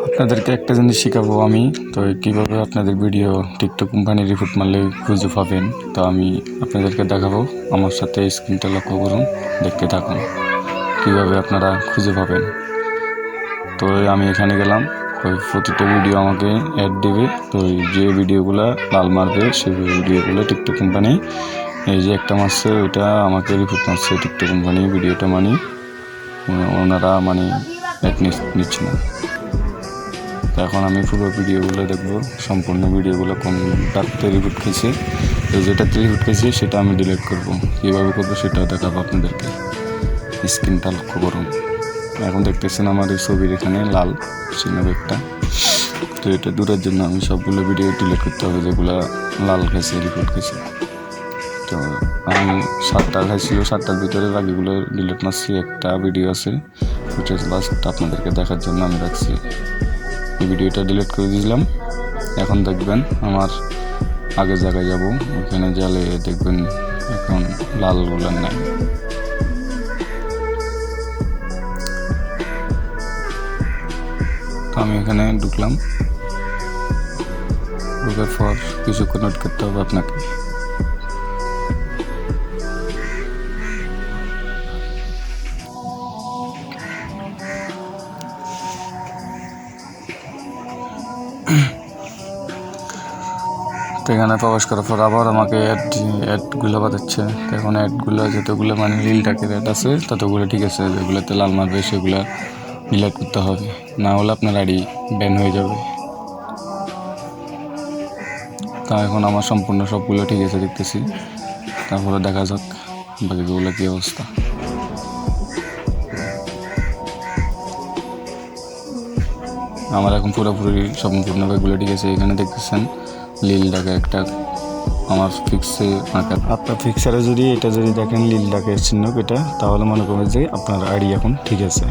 আপনাদেরকে একটা জিনিস শেখাবো আমি, তো কীভাবে আপনাদের ভিডিও টিকটক কোম্পানি রিপোর্ট মারলে খুঁজে পাবেন। তো আমি আপনাদেরকে দেখাবো, আমার সাথে স্ক্রিনটা লক্ষ্য করুন, দেখতে থাকুন কীভাবে আপনারা খুঁজে পাবেন। তো আমি এখানে গেলাম, ওই প্রতিটা ভিডিও আমাকে অ্যাড দেবে। তো যে ভিডিওগুলো লাল মারবে সেই ভিডিওগুলো টিকটক কোম্পানি, এই যে একটা মারছে ওইটা আমাকে রিপোর্ট মারছে টিকটক কোম্পানি ভিডিওটা, মানে ওনারা মানে অ্যাড নিচ্ছে না। তো এখন আমি পুরো ভিডিওগুলো দেখবো, সম্পূর্ণ ভিডিওগুলো কোনটাতে রিপোর্ট খেয়েছে। তো যেটাতে রিপোর্ট খেয়েছে সেটা আমি ডিলিট করবো। কীভাবে করবো সেটাও দেখাবো আপনাদেরকে। স্ক্রিনটা লক্ষ্য করুন, এখন দেখতেছেন আমার এই ছবির এখানে লাল চিহ্ন একটা। তো এটা দূরের জন্য আমি সবগুলো ভিডিও ডিলিট করতে হবে যেগুলো লাল খেয়েছে, রিপোর্ট খেয়েছে। তো আমি 7টা খাইছিল, 7টার ভিতরে বাকিগুলো ডিলিট মারছি। একটা ভিডিও আছে ওইটা লাস্ট আপনাদেরকে দেখার জন্য আমি রাখছি। এই ভিডিওটা ডিলিট করে দিলাম। এখন দেখবেন আমার আগের জায়গায় যাব, ওখানে গেলে দেখবেন এখন লালগুলো নাই। তো আমি এখানে ঢুকলাম, ঢুকার পর কিছুক্ষণ ওয়েট করতে হবে আপনাকে। তো এখানে প্রবেশ করার পর আবার আমাকে অ্যাডগুলো বাজাচ্ছে। এখন অ্যাডগুলো যতগুলো মানে রিল টাকের অ্যাড আছে ততগুলো ঠিক আছে, যেগুলোতে লাল মারবে সেগুলো ডিলিট করতে হবে, না হলে আপনার আইডি ব্যান হয়ে যাবে। তা এখন আমার সম্পূর্ণ সবগুলো ঠিক আছে দেখতেছি, তারপরে দেখা যাক বাকিগুলো কী অবস্থা। আমার এখন পুরোপুরি সম্পূর্ণ ব্যাগগুলো ঠিক আছে। এখানে দেখতেছেন লীল ডাকে একটা আমার ফিক্সে আঁকা। আপনার ফিক্সারে যদি এটা যদি দেখেন লীল ডাকে চিহ্ন এটা, তাহলে মনে করবেন যে আপনার আইডি এখন ঠিক আছে।